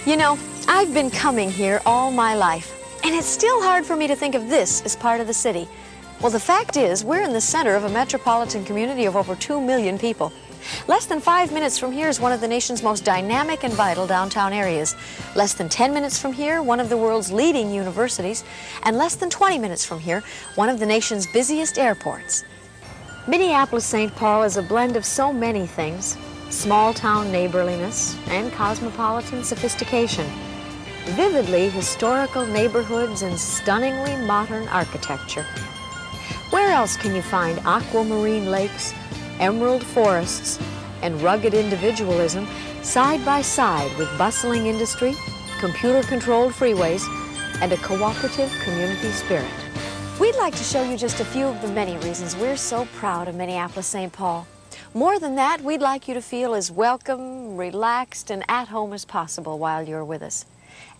You know, I've been coming here all my life, and it's still hard for me to think of this as part of the city. Well, the fact is, we're in the center of a metropolitan community of over 2 million people. Less than 5 minutes from here is one of the nation's most dynamic and vital downtown areas. Less than 10 minutes from here, one of the world's leading universities. And less than 20 minutes from here, one of the nation's busiest airports. Minneapolis-St. Paul is a blend of so many things. Small-town neighborliness and cosmopolitan sophistication. Vividly historical neighborhoods and stunningly modern architecture. Where else can you find aquamarine lakes, emerald forests, and rugged individualism side by side with bustling industry, computer-controlled freeways, and a cooperative community spirit? We'd like to show you just a few of the many reasons we're so proud of Minneapolis-St. Paul. More than that, we'd like you to feel as welcome, relaxed, and at home as possible while you're with us.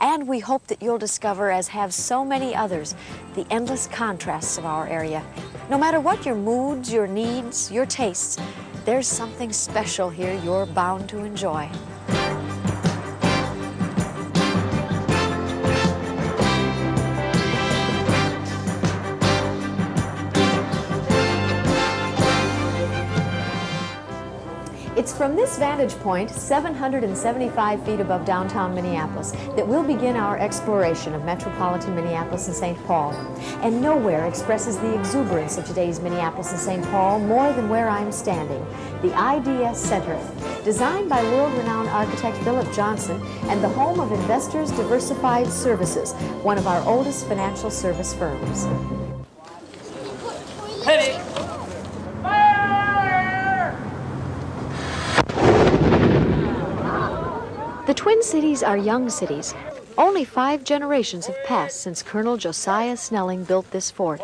And we hope that you'll discover, as have so many others, the endless contrasts of our area. No matter what your moods, your needs, your tastes, there's something special here you're bound to enjoy. It's from this vantage point, 775 feet above downtown Minneapolis, that we'll begin our exploration of metropolitan Minneapolis and St. Paul. And nowhere expresses the exuberance of today's Minneapolis and St. Paul more than where I'm standing, the IDS Center, designed by world-renowned architect Philip Johnson and the home of Investors Diversified Services, one of our oldest financial service firms. Ready. The Twin Cities are young cities. Only 5 generations have passed since Colonel Josiah Snelling built this fort.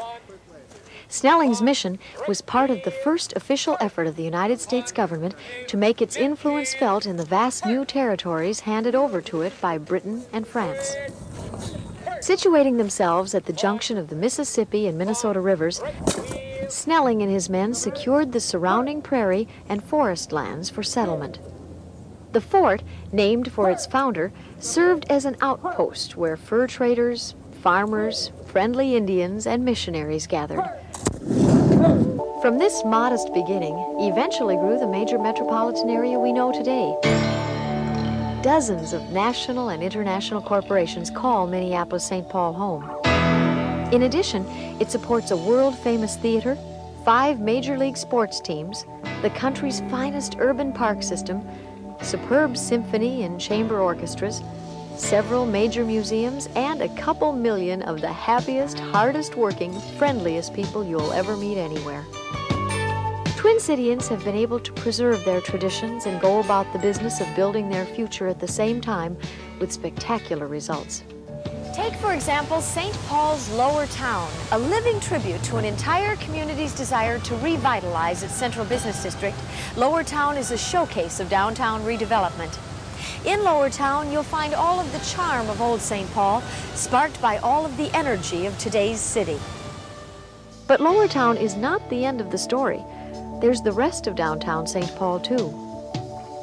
Snelling's mission was part of the first official effort of the United States government to make its influence felt in the vast new territories handed over to it by Britain and France. Situating themselves at the junction of the Mississippi and Minnesota rivers, Snelling and his men secured the surrounding prairie and forest lands for settlement. The fort, named for its founder, served as an outpost where fur traders, farmers, friendly Indians, and missionaries gathered. From this modest beginning, eventually grew the major metropolitan area we know today. Dozens of national and international corporations call Minneapolis-St. Paul home. In addition, it supports a world-famous theater, 5 major league sports teams, the country's finest urban park system, superb symphony and chamber orchestras, several major museums, and a couple million of the happiest, hardest working, friendliest people you'll ever meet anywhere. Twin Cityans have been able to preserve their traditions and go about the business of building their future at the same time with spectacular results. Take, for example, St. Paul's Lower Town, a living tribute to an entire community's desire to revitalize its central business district. Lower Town is a showcase of downtown redevelopment. In Lower Town, you'll find all of the charm of old St. Paul, sparked by all of the energy of today's city. But Lower Town is not the end of the story. There's the rest of downtown St. Paul, too.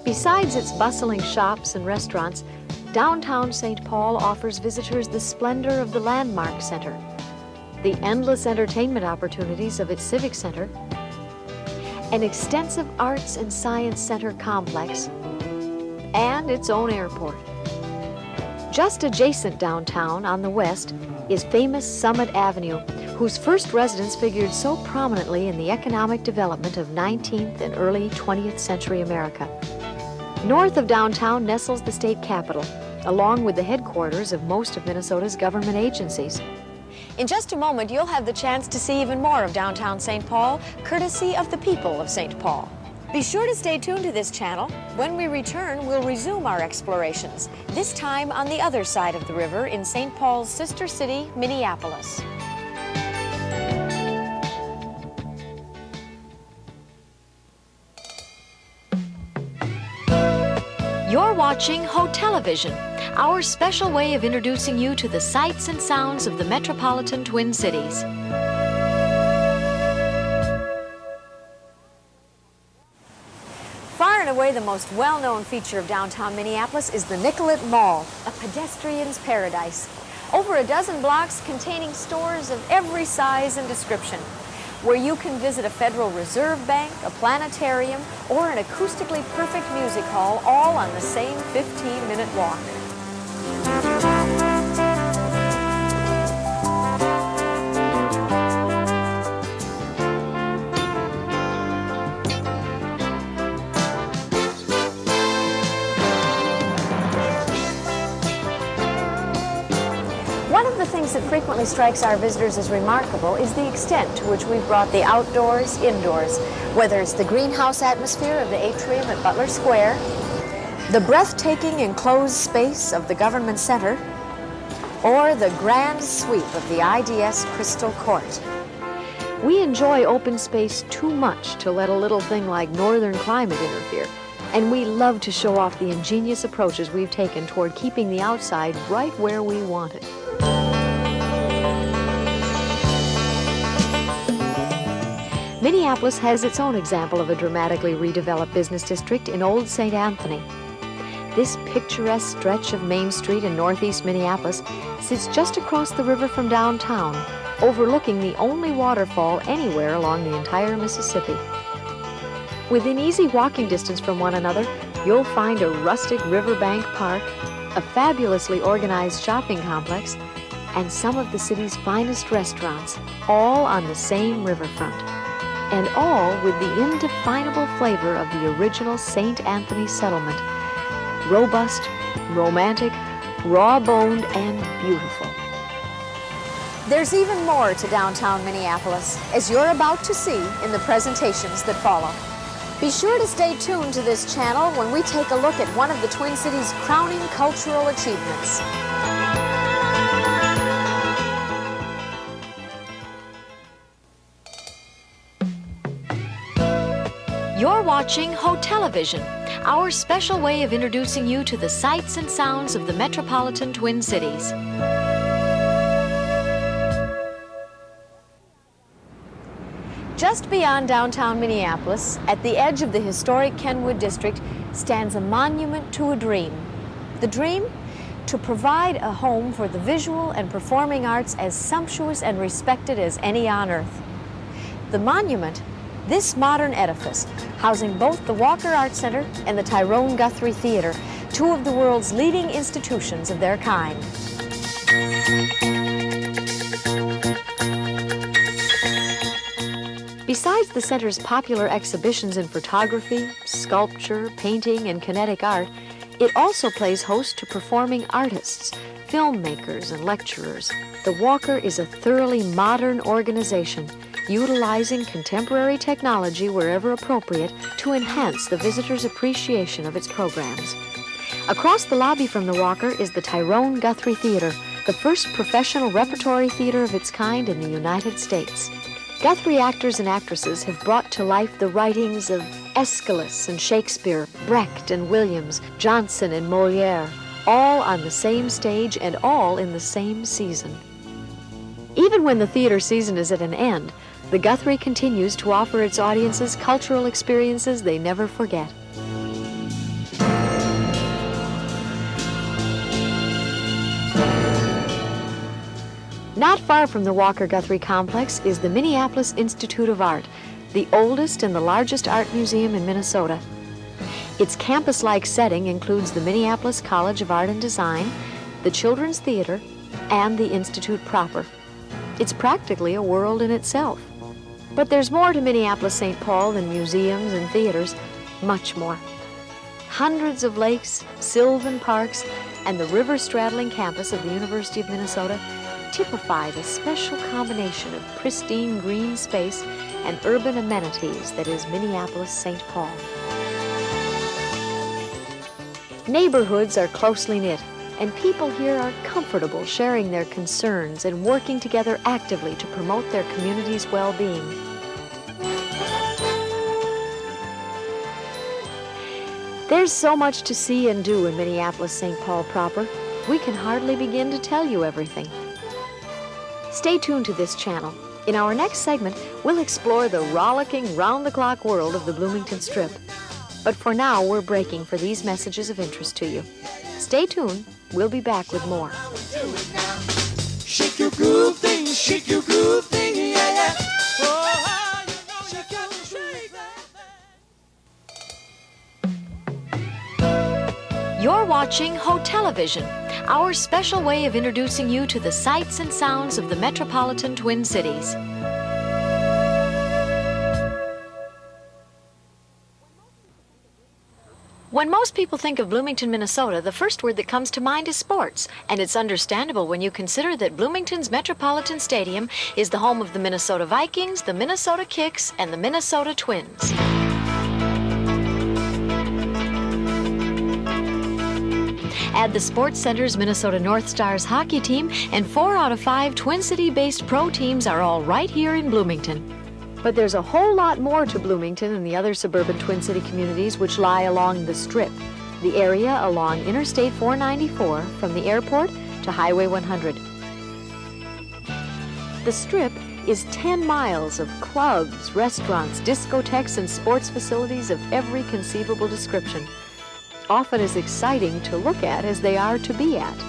Besides its bustling shops and restaurants, downtown St. Paul offers visitors the splendor of the Landmark Center, the endless entertainment opportunities of its Civic Center, an extensive arts and science center complex, and its own airport. Just adjacent downtown on the west is famous Summit Avenue, whose first residents figured so prominently in the economic development of 19th and early 20th century America. North of downtown nestles the state capitol, along with the headquarters of most of Minnesota's government agencies. In just a moment, you'll have the chance to see even more of downtown St. Paul, courtesy of the people of St. Paul. Be sure to stay tuned to this channel. When we return, we'll resume our explorations, this time on the other side of the river in St. Paul's sister city, Minneapolis. You're watching Hotelevision, our special way of introducing you to the sights and sounds of the metropolitan Twin Cities. Far and away the most well-known feature of downtown Minneapolis is the Nicollet Mall, a pedestrian's paradise. Over a dozen blocks containing stores of every size and description, where you can visit a Federal Reserve Bank, a planetarium, or an acoustically perfect music hall, all on the same 15-minute walk. One of the things that frequently strikes our visitors as remarkable is the extent to which we've brought the outdoors indoors, whether it's the greenhouse atmosphere of the atrium at Butler Square, the breathtaking enclosed space of the Government Center, or the grand sweep of the IDS Crystal Court. We enjoy open space too much to let a little thing like northern climate interfere, and we love to show off the ingenious approaches we've taken toward keeping the outside right where we want it. Minneapolis has its own example of a dramatically redeveloped business district in Old St. Anthony. This picturesque stretch of Main Street in northeast Minneapolis sits just across the river from downtown, overlooking the only waterfall anywhere along the entire Mississippi. Within easy walking distance from one another, you'll find a rustic riverbank park, a fabulously organized shopping complex, and some of the city's finest restaurants, all on the same riverfront. And all with the indefinable flavor of the original St. Anthony settlement. Robust, romantic, raw-boned, and beautiful. There's even more to downtown Minneapolis, as you're about to see in the presentations that follow. Be sure to stay tuned to this channel when we take a look at one of the Twin Cities' crowning cultural achievements. You're watching Hotelevision, our special way of introducing you to the sights and sounds of the metropolitan Twin Cities. Just beyond downtown Minneapolis, at the edge of the historic Kenwood district, stands a monument to a dream. The dream? To provide a home for the visual and performing arts as sumptuous and respected as any on earth. The monument, this modern edifice, housing both the Walker Art Center and the Tyrone Guthrie Theater, two of the world's leading institutions of their kind. Besides the center's popular exhibitions in photography, sculpture, painting, and kinetic art, it also plays host to performing artists, filmmakers, and lecturers. The Walker is a thoroughly modern organization, utilizing contemporary technology wherever appropriate to enhance the visitor's appreciation of its programs. Across the lobby from the Walker is the Tyrone Guthrie Theater, the first professional repertory theater of its kind in the United States. Guthrie actors and actresses have brought to life the writings of Aeschylus and Shakespeare, Brecht and Williams, Jonson and Molière, all on the same stage and all in the same season. Even when the theater season is at an end, the Guthrie continues to offer its audiences cultural experiences they never forget. Not far from the Walker-Guthrie complex is the Minneapolis Institute of Art, the oldest and the largest art museum in Minnesota. Its campus-like setting includes the Minneapolis College of Art and Design, the Children's Theater, and the Institute proper. It's practically a world in itself. But there's more to Minneapolis-St. Paul than museums and theaters, much more. Hundreds of lakes, sylvan parks, and the river-straddling campus of the University of Minnesota typify the special combination of pristine green space and urban amenities that is Minneapolis-St. Paul. Neighborhoods are closely knit, and people here are comfortable sharing their concerns and working together actively to promote their community's well-being. There's so much to see and do in Minneapolis-St. Paul proper, we can hardly begin to tell you everything. Stay tuned to this channel. In our next segment, we'll explore the rollicking, round-the-clock world of the Bloomington Strip. But for now, we're breaking for these messages of interest to you. Stay tuned. We'll be back with more. Shake your groove thing, shake your groove thing, yeah, yeah. Oh, you know you gotta shake that. You're watching Hotelevision, our special way of introducing you to the sights and sounds of the metropolitan Twin Cities. When most people think of Bloomington, Minnesota, the first word that comes to mind is sports. And it's understandable when you consider that Bloomington's Metropolitan Stadium is the home of the Minnesota Vikings, the Minnesota Kicks, and the Minnesota Twins. Add the Sports Center's Minnesota North Stars hockey team, and 4 out of 5 Twin City-based pro teams are all right here in Bloomington. But there's a whole lot more to Bloomington and the other suburban Twin City communities which lie along the Strip, the area along Interstate 494 from the airport to Highway 100. The Strip is 10 miles of clubs, restaurants, discotheques, and sports facilities of every conceivable description, often as exciting to look at as they are to be at.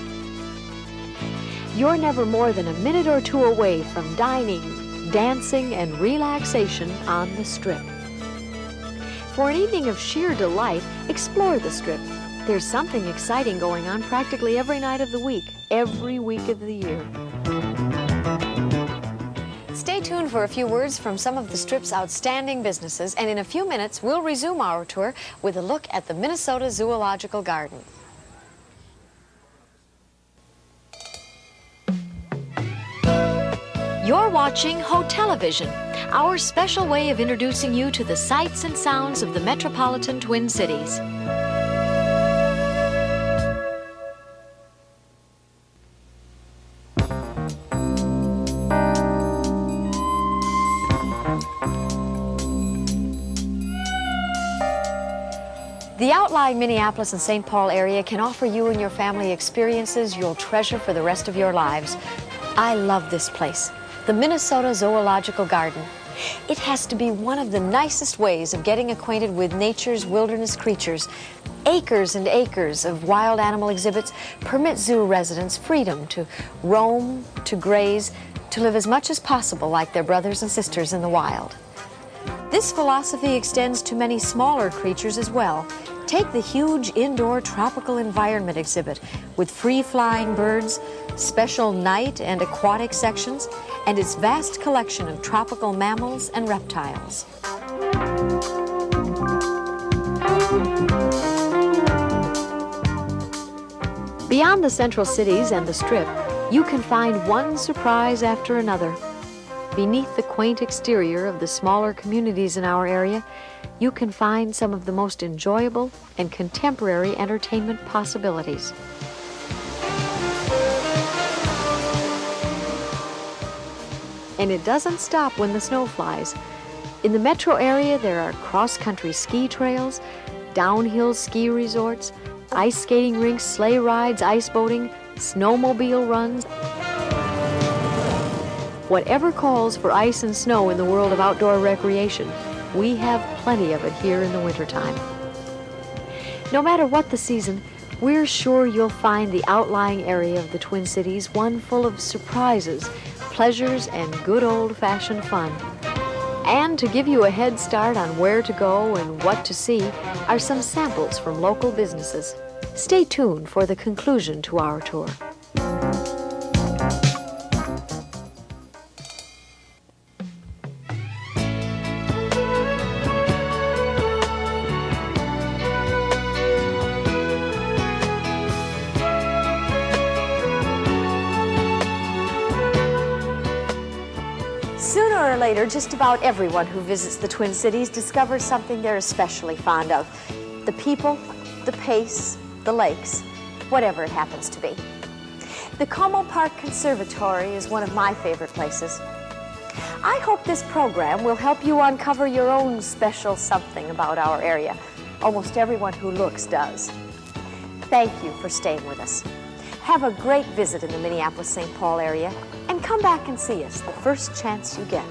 You're never more than a minute or two away from dining, dancing, and relaxation on the Strip. For an evening of sheer delight, explore the Strip. There's something exciting going on practically every night of the week, every week of the year. Stay tuned for a few words from some of the Strip's outstanding businesses, and in a few minutes, we'll resume our tour with a look at the Minnesota Zoological Garden. You're watching Hotelevision, our special way of introducing you to the sights and sounds of the metropolitan Twin Cities. The outlying Minneapolis and St. Paul area can offer you and your family experiences you'll treasure for the rest of your lives. I love this place. The Minnesota Zoological Garden. It has to be one of the nicest ways of getting acquainted with nature's wilderness creatures. Acres and acres of wild animal exhibits permit zoo residents freedom to roam, to graze, to live as much as possible like their brothers and sisters in the wild. This philosophy extends to many smaller creatures as well. Take the huge indoor tropical environment exhibit with free-flying birds, special night and aquatic sections, and its vast collection of tropical mammals and reptiles. Beyond the central cities and the Strip, you can find one surprise after another. Beneath the quaint exterior of the smaller communities in our area, you can find some of the most enjoyable and contemporary entertainment possibilities. And it doesn't stop when the snow flies. In the metro area, there are cross-country ski trails, downhill ski resorts, ice skating rinks, sleigh rides, ice boating, snowmobile runs. Whatever calls for ice and snow in the world of outdoor recreation, we have plenty of it here in the wintertime. No matter what the season, we're sure you'll find the outlying area of the Twin Cities one full of surprises, pleasures, and good old-fashioned fun. And to give you a head start on where to go and what to see are some samples from local businesses. Stay tuned for the conclusion to our tour. or later, just about everyone who visits the Twin Cities discovers something they're especially fond of. The people, the pace, the lakes, whatever it happens to be. The Como Park Conservatory is one of my favorite places. I hope this program will help you uncover your own special something about our area. Almost everyone who looks does. Thank you for staying with us. Have a great visit in the Minneapolis-St. Paul area, and come back and see us the first chance you get.